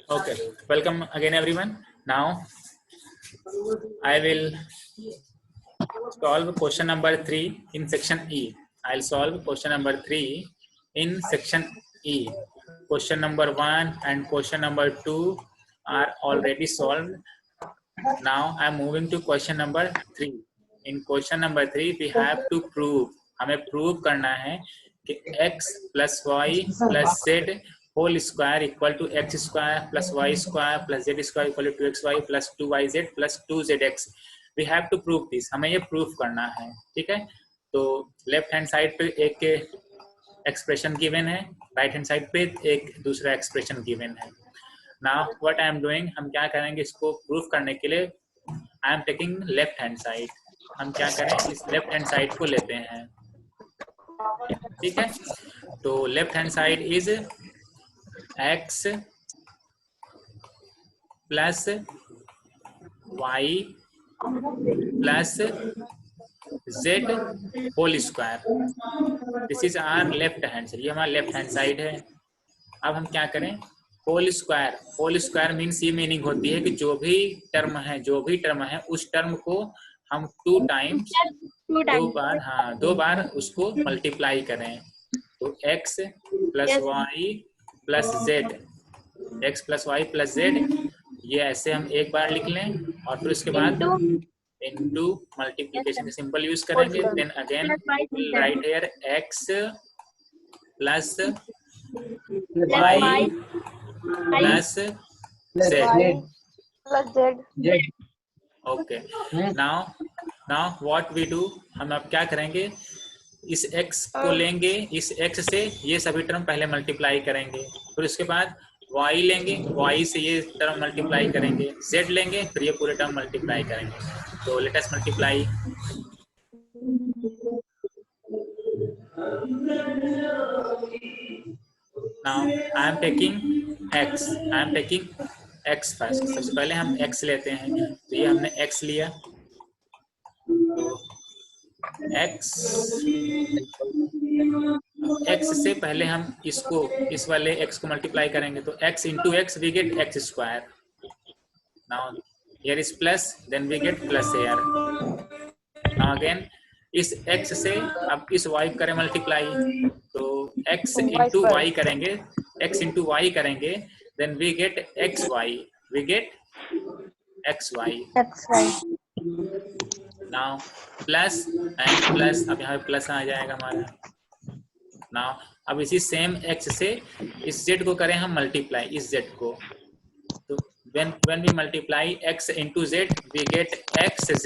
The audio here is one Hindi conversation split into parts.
Okay, welcome again everyone. Now I will solve question number 3 in section E. I'll solve question number 3 in section E. Question number 1 and question number 2 are already solved. Now I'm moving to question number 3. In question number 3 we have to prove, हमें prove करना है कि x plus y plus z whole square equal to x square plus y square plus z square equal to 2xy plus 2yz plus 2zx. We have to prove this. हमें ये prove करना है, ठीक है? तो लेफ्ट हैंड साइड पे एक एक्सप्रेशन गिवन है, राइट हैंड साइड पे एक दूसरा एक्सप्रेशन गिवन है. Now what I am doing, हम क्या करेंगे इसको प्रूफ करने के लिए, I am taking left hand side. हम क्या करें, इस लेफ्ट हैंड साइड को लेते हैं, ठीक है? तो left hand side is x plus y plus z whole square. This is our left hand side. ये हमारा लेफ्ट हैंड साइड है. अब हम क्या करें, whole square. Whole square means ये मीनिंग होती है कि जो भी टर्म है उस टर्म को हम दो बार उसको मल्टीप्लाई करें. तो x plus y plus z, x plus y plus z, ये ऐसे हम एक बार लिख लें और फिर उसके बाद इनटू मल्टीप्लिकेशन का सिंबल यूज करेंगे. Then again right here x plus y plus z. Okay, now what we do, हम अब क्या करेंगे, इस x को लेंगे, इस x से ये सभी टर्म पहले मल्टीप्लाई करेंगे, फिर उसके बाद y लेंगे, y से ये टर्म मल्टीप्लाई करेंगे, z लेंगे, फिर ये पूरे टर्म मल्टीप्लाई करेंगे. तो let us multiply. Now I am taking x first. सबसे पहले हम x लेते हैं. तो ये हमने x लिया, तो x से पहले हम इसको, इस वाले x को मल्टीप्लाई करेंगे. तो x into x we get x square. Now here is plus, then we get plus here. Now again इस x से अब इस y करें मल्टीप्लाई. तो x इंटू वाई करेंगे, x इंटू वाई करेंगे, then we get x y, we get x y. Now plus and plus, अब यहाँ पे प्लस आ जाएगा हमारा. नाउ अब इसी सेम x से इस z को करें हम मल्टीप्लाई, इस z को. तो when we multiply x into z we get xz,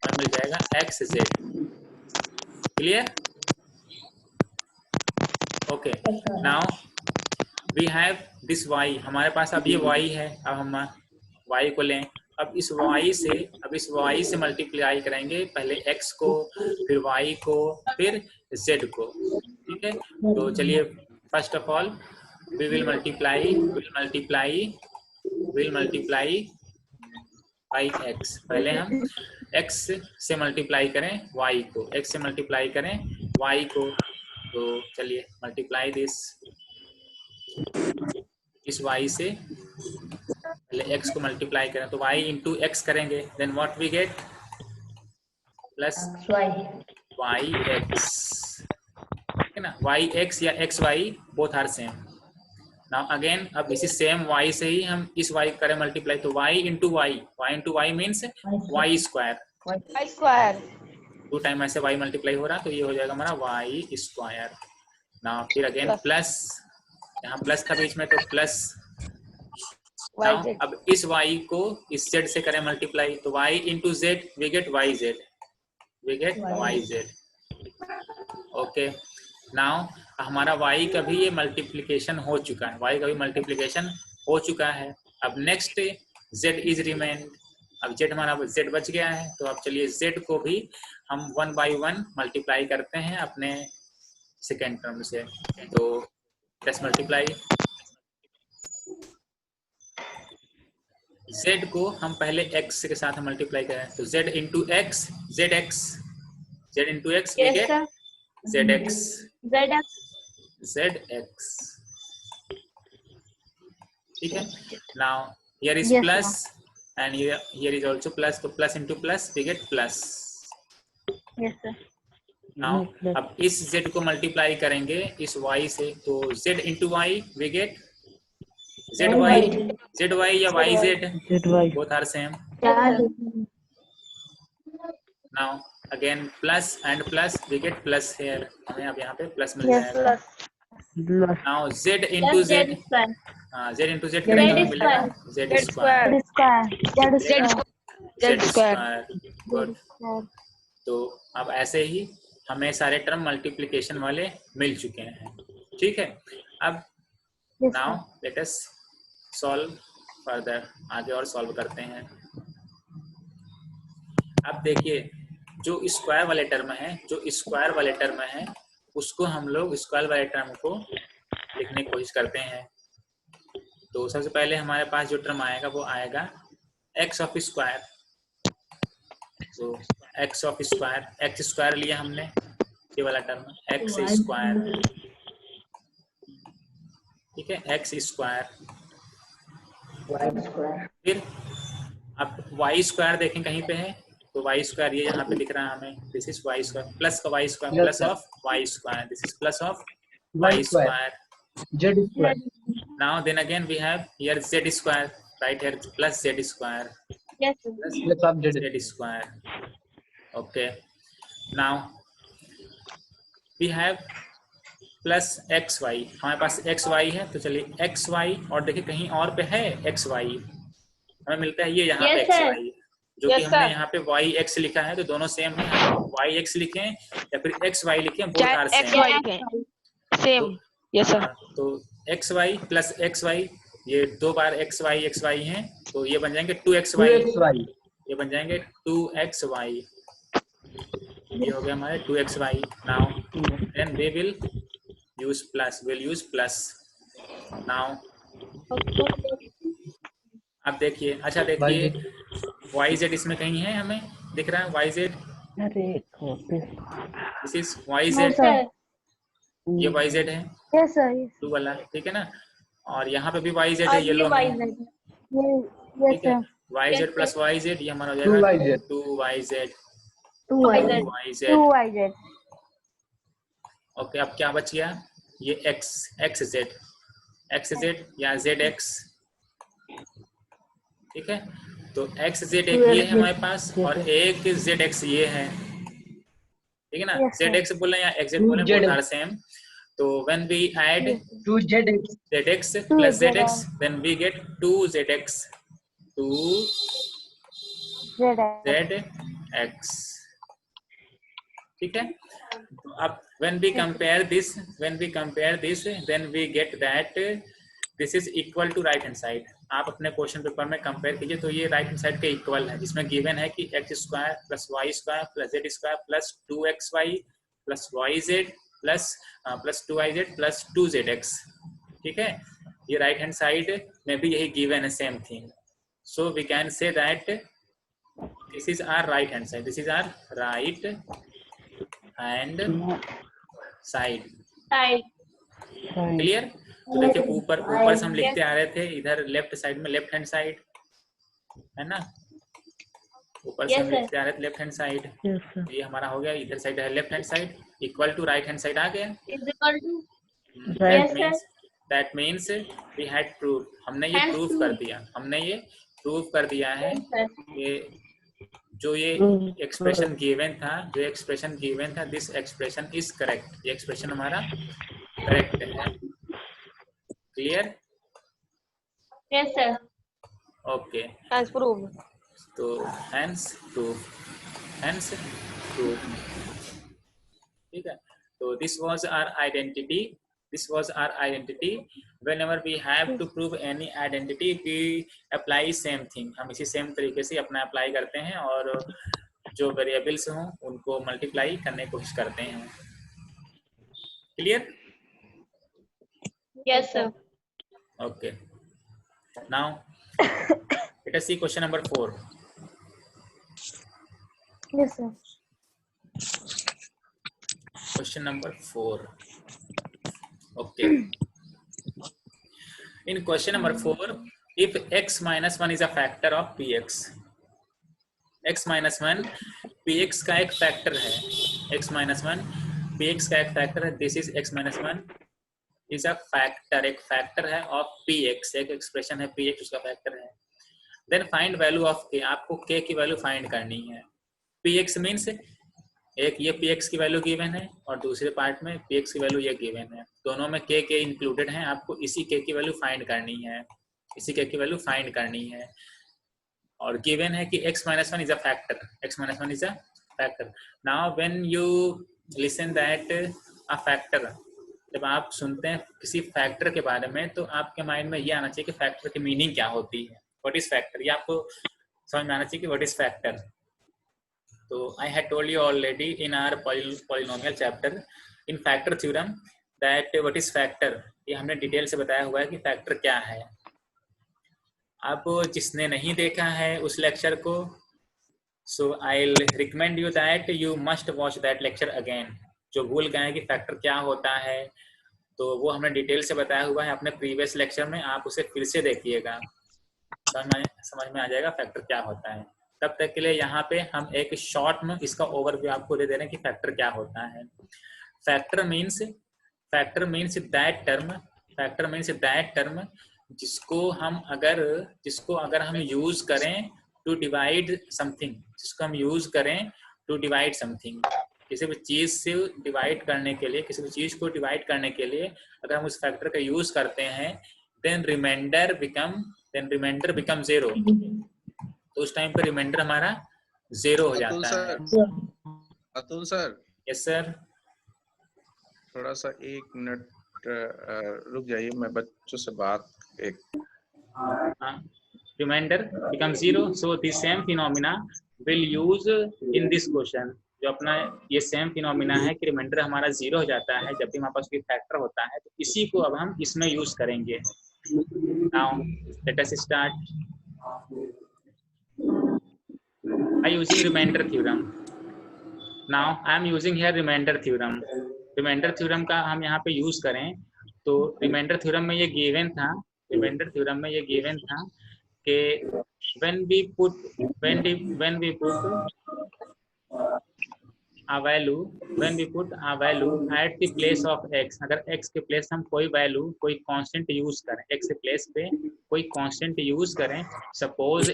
और मिल जाएगा xz. Clear? Okay, now we have this y. हमारे पास अब ये y है. अब हम y को लें. अब इस y से मल्टीप्लाई करेंगे, पहले x को, फिर y को, फिर z को, ठीक है? तो चलिए first of all we will multiply by x. पहले हम x से मल्टीप्लाई करें y को, x से मल्टीप्लाई करें y को. तो चलिए मल्टीप्लाई दिस, इस y से पहले x को मल्टीप्लाई करें. तो y इंटू एक्स करेंगे, then what we get plus y x, ठीक है ना? y x या x y both are same. Now again अब इसी सेम y से ही हम इस y करें मल्टीप्लाई. तो y into y means y square. 2 time ऐसे y मल्टीप्लाई हो रहा, तो ये हो जाएगा हमारा y स्क्वायर. नाउ फिर अगेन प्लस, यहाँ प्लस था बीच में, तो प्लस. नाउ अब इस y को इस z से करें मल्टीप्लाई. तो y into z we get yz. Okay, now हमारा y का भी ये मल्टीप्लिकेशन हो चुका है. अब नेक्स्ट z इज रिमेन. अब z हमारा z बच गया है. तो अब चलिए z को भी हम 1 बाई 1 मल्टीप्लाई करते हैं अपने सेकेंड टर्म से. तो लेट्स मल्टीप्लाई. z को हम पहले x के साथ मल्टीप्लाई करें. तो z into x, z into x we get zx. ठीक है. Now here is Yes, plus and here is also plus, तो plus into plus we get plus. Yes, sir. Now अब इस z को मल्टीप्लाई करेंगे इस y से, तो z into y we get zy या yz, both are same. Now again plus and plus we get plus here, हमें अब यहाँ पे plus मिल जाएगा. Now z into z, z into z करेंगे मिलेगा z square. गुड. तो अब ऐसे ही हमें सारे टर्म मल्टीप्लिकेशन वाले मिल चुके हैं. ठीक है. अब now let us solve further, आगे और सॉल्व करते हैं. अब देखिए जो स्क्वायर वाले टर्म है, उसको हम लोग स्क्वायर वाले टर्म को लिखने की कोशिश करते हैं. तो सबसे पहले हमारे पास जो टर्म आएगा वो आएगा एक्स ऑफ स्क्वायर. तो x of square, x square लिया हमने, ये वाला टर्म एक्स स्क्वायर. ठीक है, एक्स स्क्वायर. फिर अब वाई स्क्वायर देखें कहीं पे है, तो वाई स्क्वायर ये यहाँ पे दिख रहा है हमें, this is Y square plus का Y square plus of Y square, this is plus of Y square. Z square. Now then again we have here z square, right here plus z square. Yes, Plus of Z. Z square. Okay. Now we have plus xy. हमारे पास xy है, तो चलिए xy, और देखिए कहीं और पे है xy, हमें मिलता है ये यहाँ पे xy, जो कि हमने यहाँ पे yx लिखा है, तो दोनों सेम है. yx लिखें या फिर xy लिखें, both are same. Yes sir. तो xy प्लस xy, ये दो बार xy हैं, तो ये बन जाएंगे 2xy. ये बन जाएंगे 2xy. ये हो गया हमारे 2xy. Now then we will use plus. Now अब देखिए, अच्छा देखिए yz इसमें कहीं है, हमें दिख रहा है yz, दिस इज yz, ये yz है. Yes, sir. ब्लू वाला, ठीक है ना. और यहाँ पे भी yz है, येलो में. ठीक है, yz प्लस yz, ये हमारा हो जाएगा 2yz. ओके, अब क्या बच गया, ये xz या zx. ठीक है, तो xz एक ये है हमारे पास, और एक zx ये है. ठीक है ना. zx बोले या xz बोले, बोथ आर सेम. तो when we add 2zx plus zx, then we get 2zx. ठीक है. तो अब when we compare this, then we get that this is equal to right hand side. आप अपने क्वेश्चन पेपर में कंपेयर कीजिए, तो ये राइट हैंड साइड के इक्वल है, जिसमें गिवन है कि x square plus y square plus z square plus 2xy plus yz plus 2yz plus 2zx. ठीक है, ये राइट हैंड साइड में भी यही गिवन है, same thing. So we can say that this is our right hand side, this is our right hand side. Clear. तो देखिए ऊपर से हम लिखते आ रहे थे, इधर लेफ्ट साइड में लेफ्ट हैंड साइड है ना, ऊपर से हम लिखते आ रहे थे लेफ्ट हैंड साइड. ये हमारा हो गया, इधर साइड है left hand side, equal to right hand side आ गया. That means we had prove, हमने ये प्रूव कर दिया है. ये जो ये एक्सप्रेशन गिवन था, दिस एक्सप्रेशन इज करेक्ट. ये एक्सप्रेशन हमारा करेक्ट है. Clear. Yes, sir. Okay. As proved. तो hence proof. ठीक है. तो this was our identity. Whenever we have to prove any identity, we apply same thing. हम इसी सेम तरीके से अपना अप्लाई करते हैं, और जो वेरिएबल्स हों उनको मल्टीप्लाई करने की कोशिश करते हैं. Clear. Yes, sir. Okay. Now let us see question number 4. Yes, sir. Question number 4. Okay. In question number 4, if x minus 1 is a factor of px, x minus 1 px का एक फैक्टर है, x minus 1 px का एक फैक्टर है, this is x minus 1 is a factor, एक फैक्टर है ऑफ px, एक एक्सप्रेशन है px उसका फैक्टर है। Then find value of k, आपको k की वैल्यू फाइंड करनी है। px मीन्स एक ये px की वैल्यू गिवन है और दूसरे पार्ट में px की वैल्यू ये गिवन है, दोनों में k इंक्लूडेड है, आपको इसी k की वैल्यू फाइंड करनी है, इसी k की वैल्यू फाइंड करनी है। और गिवन है कि x minus 1 is a factor, x minus 1 is a factor. Now when you listen that a factor, जब आप सुनते हैं किसी फैक्टर के बारे में तो आपके माइंड में ये आना चाहिए कि फैक्टर की मीनिंग क्या होती है, व्हाट इज फैक्टर, ये आपको समझ में आना चाहिए कि व्हाट इज फैक्टर। तो I had told you already in our polynomial chapter in factor theorem that what is factor, ये हमने डिटेल से बताया हुआ है कि फैक्टर क्या है। अब जिसने नहीं देखा है उस लेक्चर को, so I will recommend you that you must watch that lecture again. जो भूल गए हैं कि फैक्टर क्या होता है तो वो हमने डिटेल से बताया हुआ है अपने प्रीवियस लेक्चर में, आप उसे फिर से देखिएगा, समझ में आ जाएगा फैक्टर क्या होता है। तब तक के लिए यहाँ पे हम एक शॉर्ट में इसका ओवरव्यू आपको दे दे रहे हैं कि फैक्टर क्या होता है। फैक्टर मीन्स दैट टर्म जिसको अगर हम यूज करें टू डिवाइड समथिंग, किसी भी चीज से डिवाइड करने के लिए, किसी भी चीज को डिवाइड करने के लिए अगर हम उस फैक्टर का यूज करते हैं देन रिमाइंडर बिकम 0, तो उस टाइम पे रिमाइंडर हमारा 0 हो जाता है। अतुल सर, यस सर, थोड़ा सा 1 मिनट रुक जाइए, मैं बच्चों से बात remainder become 0, so this same phenomena will use in this question. जो अपना ये सेम फिनोमिना है कि रिमाइंडर हमारा 0 हो जाता है जब भी हमारे पास कोई फैक्टर होता है, तो इसी को अब हम इसमें यूज करेंगे। Now let us start by using remainder theorem. Now I am using here remainder theorem. Remainder theorem का हम यहाँ पे यूज करें तो remainder theorem में ये given था कि when we put a value at the place of x, अगर x के प्लेस हम कोई वैल्यू, कोई कांस्टेंट यूज करें, x के प्लेस पे कोई कांस्टेंट यूज करें, suppose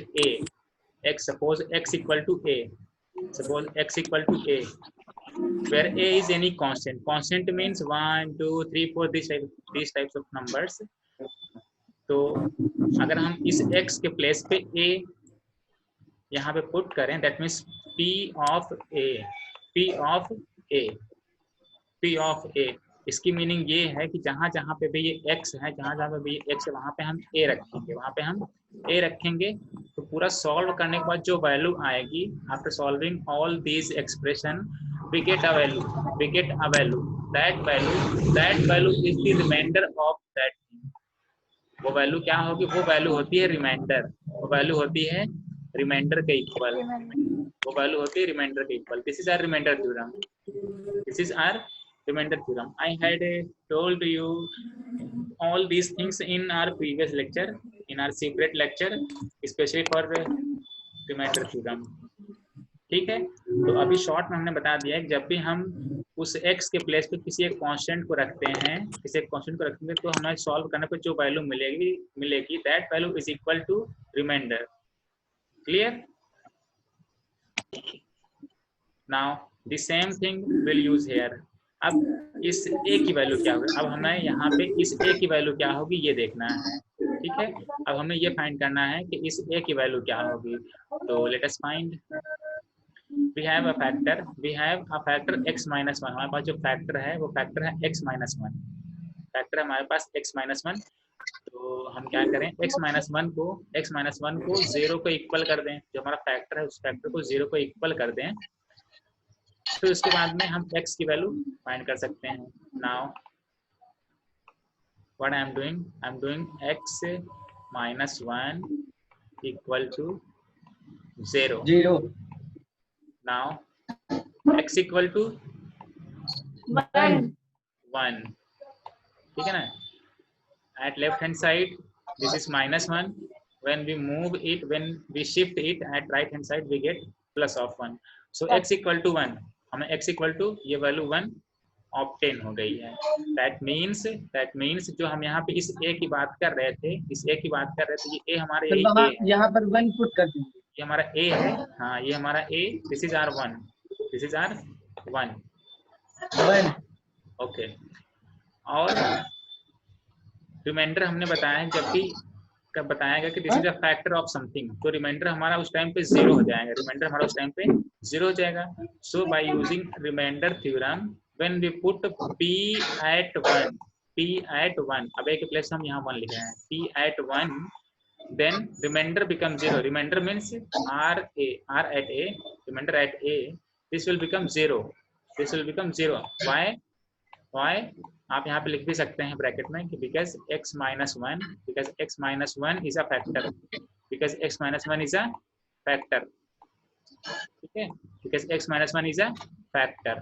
x equal to a, where a is any constant means 1 2 3 4 these types of numbers। तो अगर हम इस x के प्लेस पे a यहाँ पे पुट करें, that means p of a, इसकी मीनिंग ये है कि जहाँ पे भी ये x है, वहाँ पे हम a रखेंगे, तो पूरा सॉल्व करने के बाद जो वैल्यू आएगी, after solving all these expression we get a value, that value is the remainder of that thing. वो वैल्यू क्या होगी? वो वैल्यू होती है रिमाइंडर, रिमाइंडर के equal, this is our remainder theorem. I had told you all these things in our previous lecture, in our separate lecture, especially for remainder theorem. ठीक है, तो अभी शॉर्ट में हमने बता दिया है कि जब भी हम उस x के प्लेस पे किसी एक कांस्टेंट को रखते हैं, तो हमें सॉल्व करने पे जो वैल्यू मिलेगी that value is equal to remainder. Clear? Now the same thing will use here. अब इस a की वैल्यू क्या होगी? अब हमें यहाँ पे इस a की वैल्यू क्या होगी ये देखना है। ठीक है, अब हमें ये फाइंड करना है कि इस a की वैल्यू क्या होगी। तो let us find, we have a factor x minus 1। हमारे पास जो फैक्टर है वो फैक्टर है x माइनस 1, फैक्टर है हमारे पास x माइनस 1। तो हम क्या करें, x माइनस 1 को 0 को इक्वल कर दें, जो हमारा फैक्टर है उस फैक्टर को 0 को इक्वल कर दें, तो उसके बाद में हम x की वैल्यू फाइंड कर सकते हैं। Now what I am doing x minus 1 equal to 0। Now x equal to 1, 1, ठीक है ना। at left hand side this is -1. When we move it, when we shift it at right hand side we get plus of 1. So x equal to 1, हमें x equal to ये वैल्यू 1 ऑब्टेन हो गई है. That means जो हम यहाँ पे इस a की बात कर रहे थे, इस a की बात कर रहे थे, ये a हमारे तो यही a है. यहाँ पर 1 पुट कर देंगे. ये हमारा a है. हाँ, ये हमारा a. This is our 1. This is our 1. 1. Okay. और रिमाइंडर हमने बताया है, जब भी कब बताएगा कि this is a factor of something, तो रिमाइंडर हमारा उस टाइम पे 0 हो जाएगा. रिमाइंडर हमारा उस टाइम पे 0 हो जाएगा. So by using remainder theorem when we put p at 1, अब a के प्लेस हम यहाँ 1 लिख रहे हैं, p at 1, then remainder becomes 0. Remainder means r at a, remainder at a, this will become 0. This will become 0. Why? आप यहाँ पे लिख भी सकते हैं ब्रैकेट में कि because x minus 1 is a factor. Because x minus 1 is a factor. ठीक है? Because x minus 1 is a factor.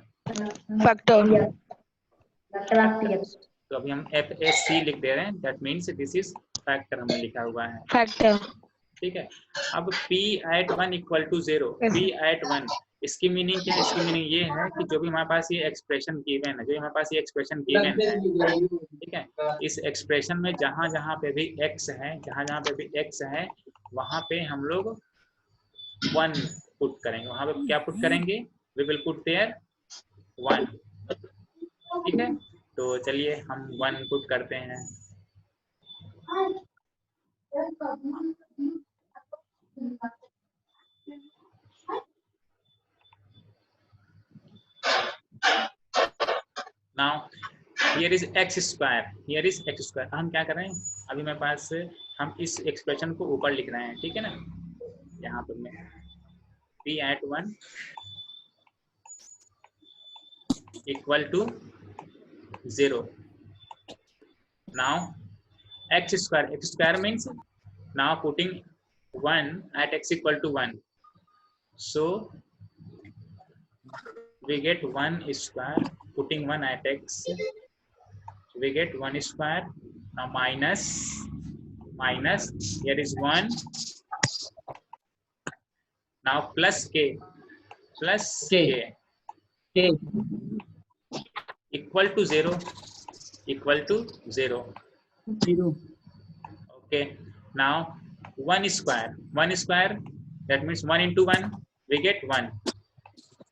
तो अभी हम FAC लिख दे रहे हैं. That means this is factor हमने लिखा हुआ है. Factor. ठीक है. अब p at 1 equal to 0. p at 1, इसकी मीनिंग क्या है? इसकी मीनिंग ये है कि जो भी हमारे पास ये एक्सप्रेशन गिवन है, ठीक है, इस एक्सप्रेशन में जहां जहां पे भी x है, वहां पे हम लोग 1 पुट करेंगे. वहां पे क्या पुट करेंगे? We will put there 1. ठीक है, तो चलिए हम 1 पुट करते हैं. Now here is x square. हम क्या कर रहे हैं? अभी मेरे पास हम इस एक्सप्रेशन को ऊपर लिख रहे हैं. ठीक है ना? यहाँ पर मैं p at 1 equal to 0. Now x square means now putting 1 at x equal to 1. So we get 1 square. Putting 1 at x, we get 1 square. Now minus, here is 1. Now plus k equal to 0. Okay, now 1 square, that means 1 into 1, we get 1.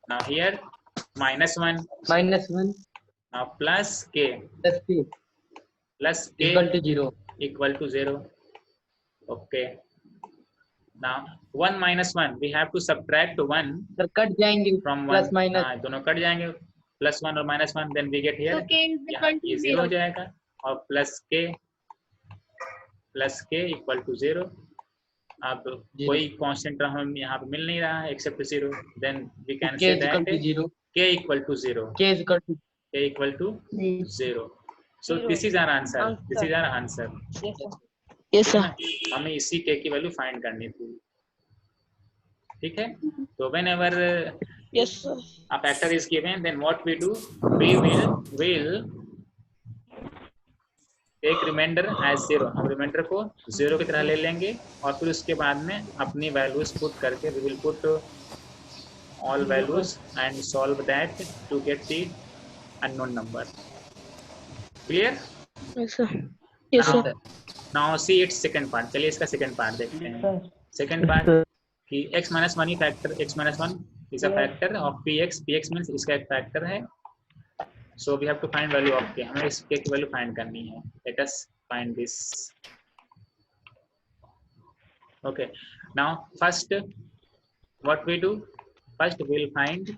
Now here minus 1. Now plus k equal to 0. Okay. Now 1 minus 1, we have to subtract 1 sir cut जाएंगे from 1. Plus minus. हाँ, दोनों कट जाएंगे. plus 1 और minus 1, then we get here. So k is equal to ये 0 हो जाएगा और plus k equal to 0. अब कोई कांस्टेंट हम यहाँ पे मिल नहीं रहा है except 0. Then we can say that k equal to 0. K equal to 0. So this is our answer. Yes sir. हमें इसी k की वैल्यू फाइंड करनी थी. ठीक है, तो whenever Yes sir. a factor is given, then what we do, we will take remainder as 0. हम रिमाइंडर को 0 की तरह ले लेंगे और फिर उसके बाद में अपनी वैल्यूज पुट करके we will put all values and solve that to get the unknown number. Clear? Yes sir. Now see its second part. चलिए इसका second part देखते हैं. Second part कि x minus 1 is a factor of px. px means इसका एक factor है. So we have to find value of k. हमें इस k की value find करनी है. Let us find this. Okay. Now first what we do? First we will find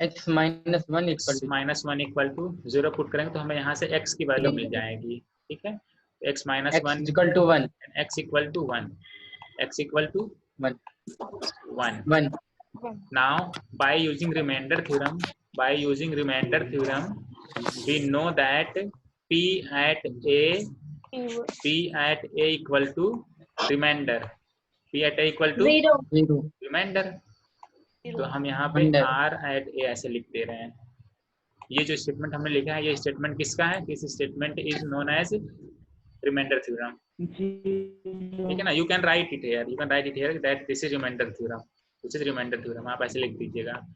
x minus 1 equal to 0 put करेंगे तो हमें यहाँ से x की वैल्यू मिल जाएगी. ठीक है, x minus 1 equal to 1. x equal to 1. Now by using remainder theorem, we know that p at a equal to remainder. p at a equal to 0. Reminder. तो हम यहाँ पे r at a ऐसे लिख दे रहे हैं. ये जो स्टेटमेंट हमने लिखा है, ये स्टेटमेंट किसका है? This statement is known as remainder theorem, ठीक है ना। You can write it here, that this is remainder theorem, this is remainder theorem. आप ऐसे लिख दीजिएगा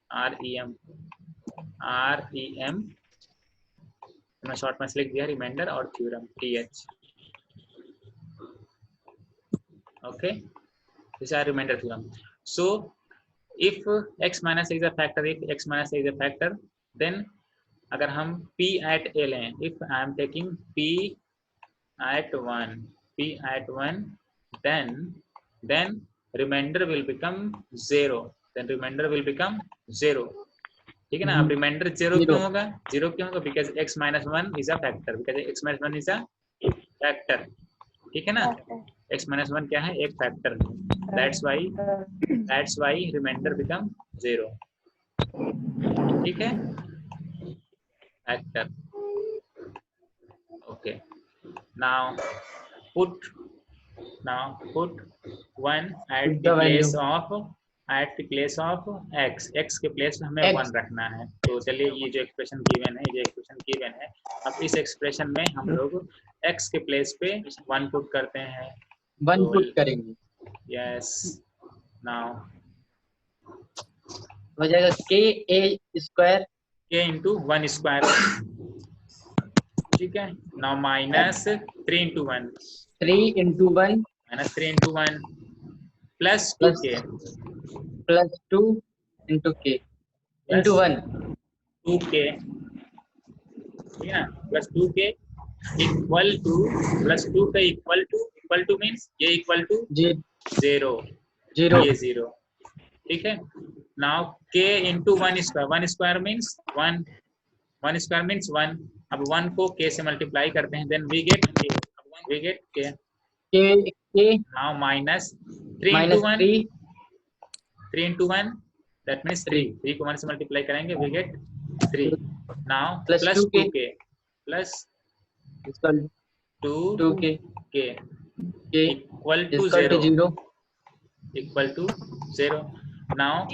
REM, मैं शॉर्ट में से लिख दिया रिमाइंडर और theorem TH, okay. This are remainder theorem. So if x minus a is a factor, then अगर हम p at a लें, if I am taking p at 1, then remainder will become 0, ठीक है ना। अब रिमाइंडर 0 क्यों होगा? Because x minus 1 is a factor, ठीक है ना। x minus 1 क्या है? एक फैक्टर है, that's why remainder become 0, ठीक है, factor, okay। now put 1 at the place of x के प्लेस में हमें 1 रखना है। तो चलिए ये जो एक्सप्रेशन गिवन है, अब इस एक्सप्रेशन में हम लोग x के प्लेस पे 1 पुट करते हैं, 1 पुट करेंगे, यस। नाउ हो जाएगा k into 1 square, ठीक है। Now minus 3 into 1 plus 2k plus 2 into k into 1, 2k, ठीक है ना, plus 2k equal to plus 2 का इक्वल टू मीन्स ये इक्वल टू 0, ये 0, ठीक है। Now k into 1 square means 1 अब 1 को k से मल्टीप्लाई करते हैं, then we get k। Now minus 3 into 1 that means 3 को 1 से मल्टीप्लाई करेंगे, we get 3। Now plus 2k plus 2k equal to 0। Now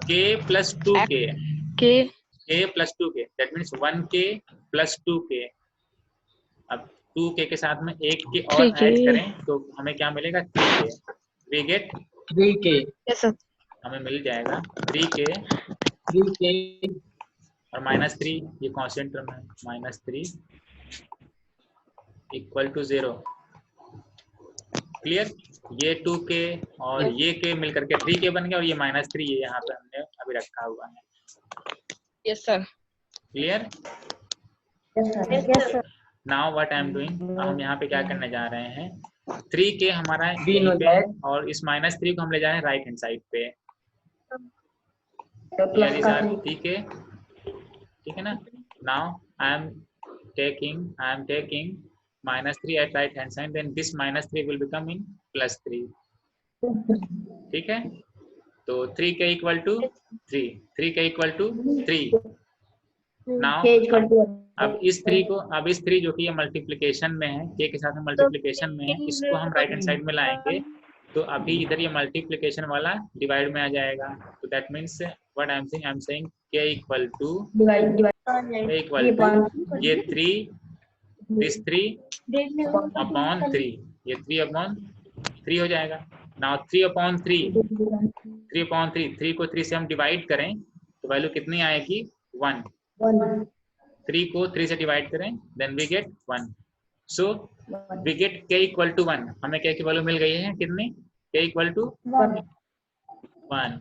k plus 2k that means 1k plus 2k। अब 2k के साथ में 1k और ऐड करें तो हमें क्या मिलेगा? 3k, we get 3k, Yes, sir. हमें मिल जाएगा 3k और -3, ये कांस्टेंट टर्म है, -3 इक्वल टू 0, क्लियर। ये 2k और ये k मिलकर के 3k बन गया, और ये -3 ये यहाँ पे हमने अभी रखा हुआ है, Yes, sir. Clear. Now what I am doing, हम यहाँ पे क्या करने जा रहे हैं, 3k हमारा यहीं पे है और इस -3 को हम ले जा रहे हैं राइट हैंड साइड पे, ठीक है ना। Now I am taking -3 at right hand side, then this -3 will become in +3, ठीक है। तो 3k इक्वल टू 3 नाउ अब इस 3 जो कि ये मल्टीप्लिकेशन में है, k के साथ में मल्टीप्लिकेशन में है, इसको हम राइट हैंड साइड में लाएंगे तो अभी इधर ये मल्टीप्लिकेशन वाला डिवाइड में आ जाएगा। तो that means what I am saying k equal to ये 3 दिस 3 अपॉन 3, ये 3/3 हो जाएगा। नाउ 3/3 को 3 से हम डिवाइड करें तो वैल्यू कितनी आएगी? 1। 3 को 3 से डिवाइड करें then we get 1। So we get k equal to 1, हमें k की वैल्यू मिल गई है कितनी? k equal to 1।